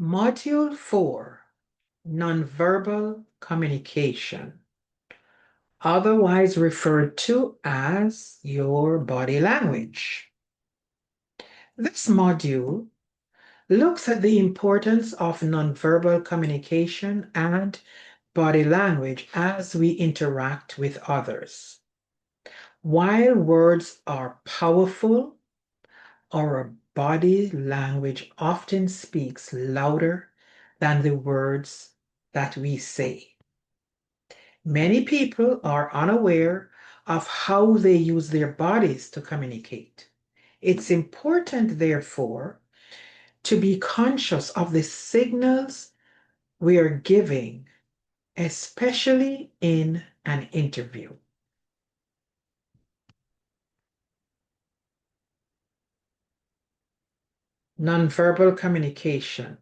Module 4, Nonverbal Communication, otherwise referred to as your body language. This module looks at the importance of nonverbal communication and body language as we interact with others. While words are powerful, our body language often speaks louder than the words that we say. Many people are unaware of how they use their bodies to communicate. It's important, therefore, to be conscious of the signals we are giving, especially in an interview. Nonverbal communication.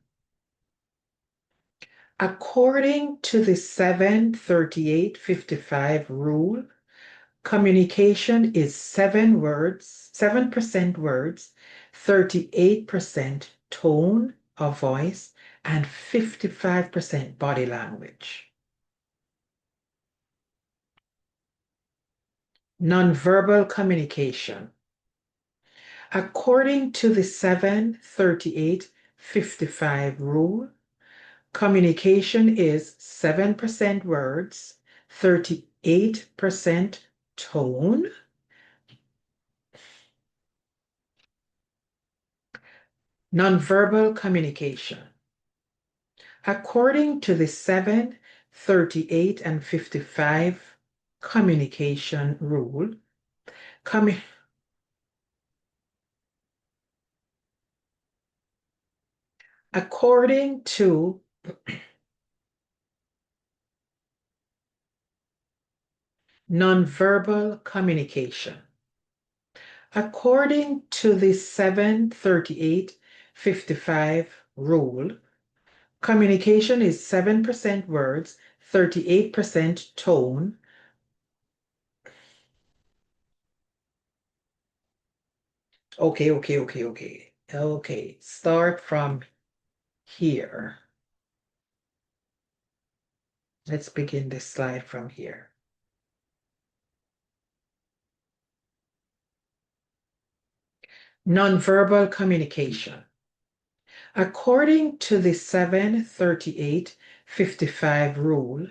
According to the 7-38-55 rule, communication is 7% words, 38% tone of voice, and 55% body language. Nonverbal communication. According to the 7-38-55 rule, communication is 7% words, 38% tone, nonverbal communication. According to the 7-38-55 communication rule, according to nonverbal communication. According to the 7-38-55 rule, communication is 7% words, 38% tone. Okay, start from here. Let's begin this slide from here. Nonverbal communication. According to the 7-38-55 rule,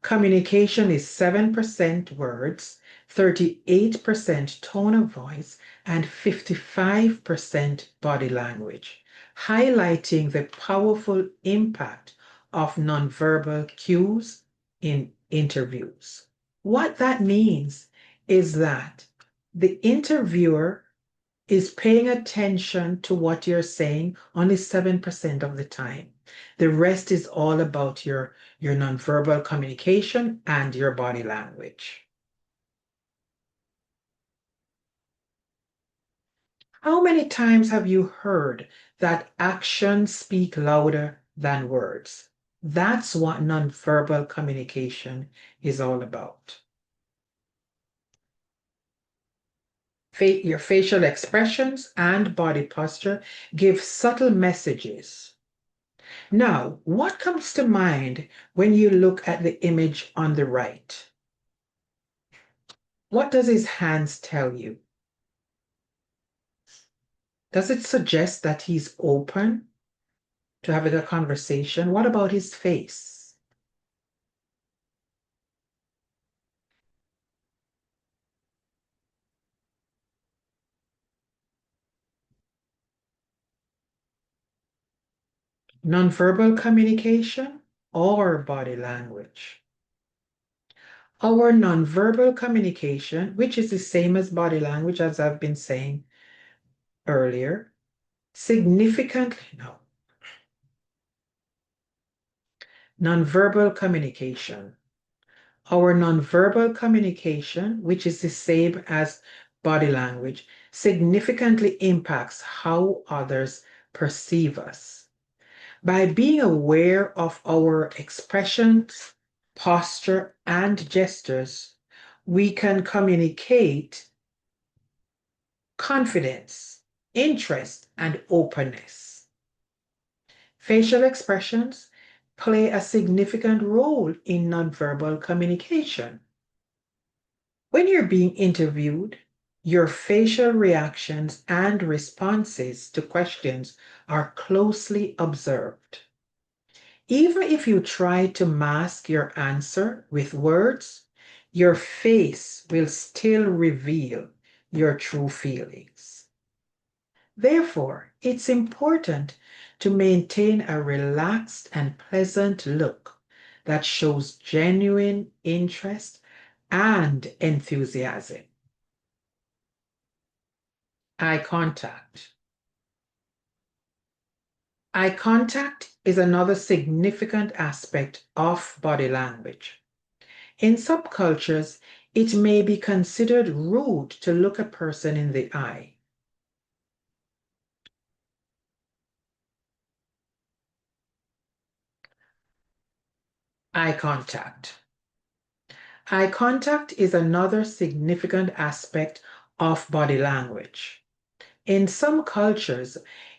communication is 7% words, 38% tone of voice, and 55% body language, highlighting the powerful impact of nonverbal cues in interviews. What that means is that the interviewer is paying attention to what you're saying only 7% of the time. The rest is all about your nonverbal communication and your body language. How many times have you heard that actions speak louder than words? That's what nonverbal communication is all about. Your facial expressions and body posture give subtle messages. Now, what comes to mind when you look at the image on the right? What does his hands tell you? Does it suggest that he's open to having a conversation? What about his face? Nonverbal communication or body language? Our nonverbal communication, which is the same as body language, as I've been saying earlier, nonverbal communication. Our nonverbal communication, which is the same as body language, significantly impacts how others perceive us. By being aware of our expressions, posture, and gestures, we can communicate confidence, interest, and openness. Facial expressions play a significant role in nonverbal communication. When you're being interviewed, your facial reactions and responses to questions are closely observed. Even if you try to mask your answer with words, your face will still reveal your true feelings. Therefore, it's important to maintain a relaxed and pleasant look that shows genuine interest and enthusiasm. Eye contact. Eye contact is another significant aspect of body language. In some cultures, it may be considered rude to look a person in the eye. Eye contact. Eye contact is another significant aspect of body language. In some cultures,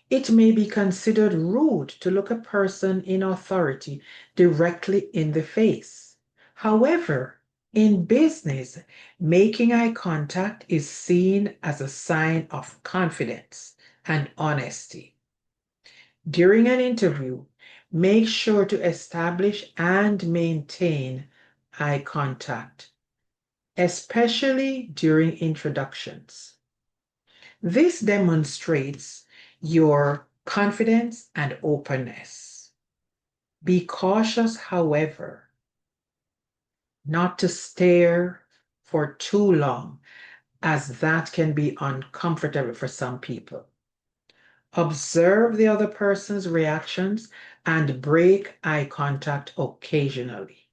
it may be considered rude to look a person in authority directly in the face. However, in business, making eye contact is seen as a sign of confidence and honesty. During an interview, make sure to establish and maintain eye contact, especially during introductions. This demonstrates your confidence and openness. Be cautious, however, not to stare for too long, as that can be uncomfortable for some people. Observe the other person's reactions and break eye contact occasionally.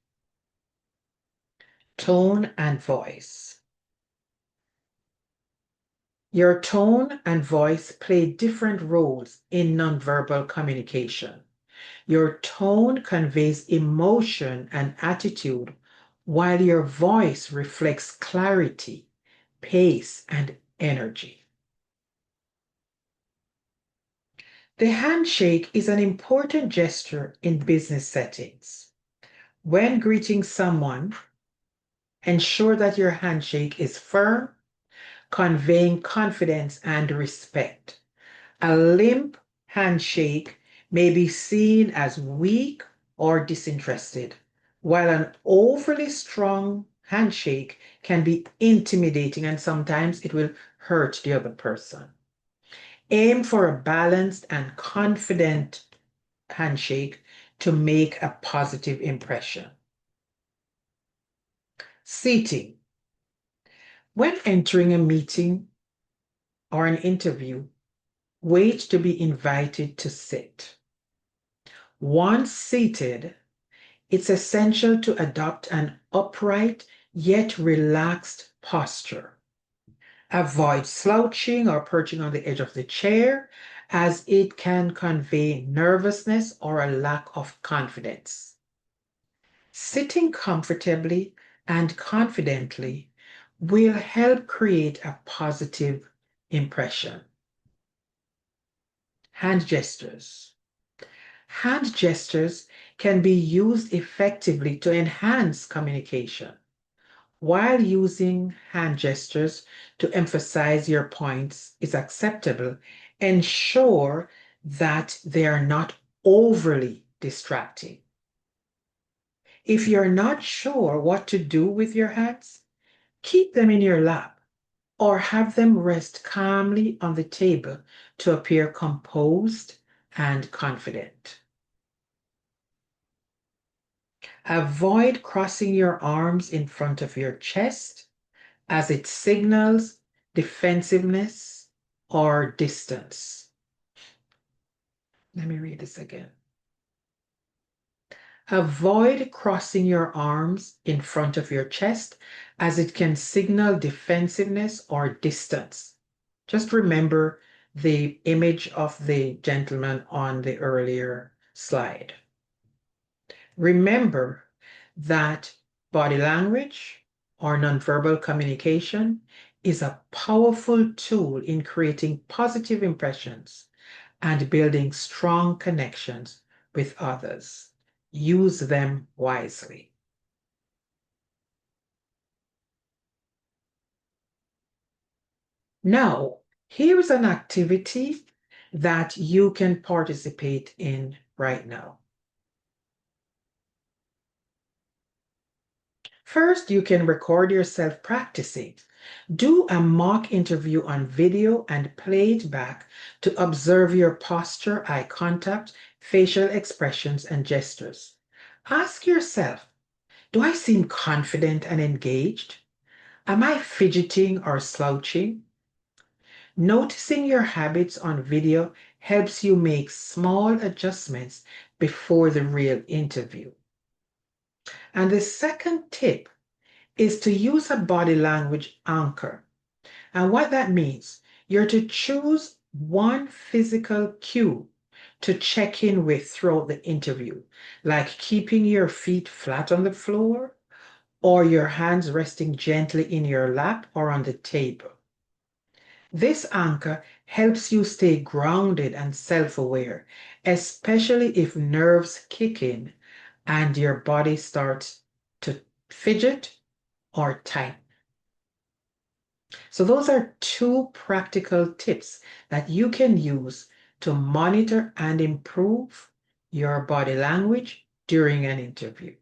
Tone and voice. Your tone and voice play different roles in nonverbal communication. Your tone conveys emotion and attitude, while your voice reflects clarity, pace, and energy. The handshake is an important gesture in business settings. When greeting someone, ensure that your handshake is firm, conveying confidence and respect. A limp handshake may be seen as weak or disinterested, while an overly strong handshake can be intimidating and sometimes it will hurt the other person. Aim for a balanced and confident handshake to make a positive impression. Seating. When entering a meeting or an interview, wait to be invited to sit. Once seated, it's essential to adopt an upright yet relaxed posture. Avoid slouching or perching on the edge of the chair, as it can convey nervousness or a lack of confidence. Sitting comfortably and confidently will help create a positive impression. Hand gestures. Hand gestures can be used effectively to enhance communication. While using hand gestures to emphasize your points is acceptable, ensure that they are not overly distracting. If you're not sure what to do with your hands, keep them in your lap or have them rest calmly on the table to appear composed and confident. Avoid crossing your arms in front of your chest, as it signals defensiveness or distance. Let me read this again. Avoid crossing your arms in front of your chest, as it can signal defensiveness or distance. Just remember the image of the gentleman on the earlier slide. Remember that body language or nonverbal communication is a powerful tool in creating positive impressions and building strong connections with others. Use them wisely. Now, here's an activity that you can participate in right now. First, you can record yourself practicing. Do a mock interview on video and play it back to observe your posture, eye contact, facial expressions, and gestures. Ask yourself, do I seem confident and engaged? Am I fidgeting or slouching? Noticing your habits on video helps you make small adjustments before the real interview. And the second tip is to use a body language anchor. And what that means, you're to choose one physical cue to check in with throughout the interview, like keeping your feet flat on the floor or your hands resting gently in your lap or on the table. This anchor helps you stay grounded and self-aware, especially if nerves kick in and your body starts to fidget or tighten. So those are two practical tips that you can use to monitor and improve your body language during an interview.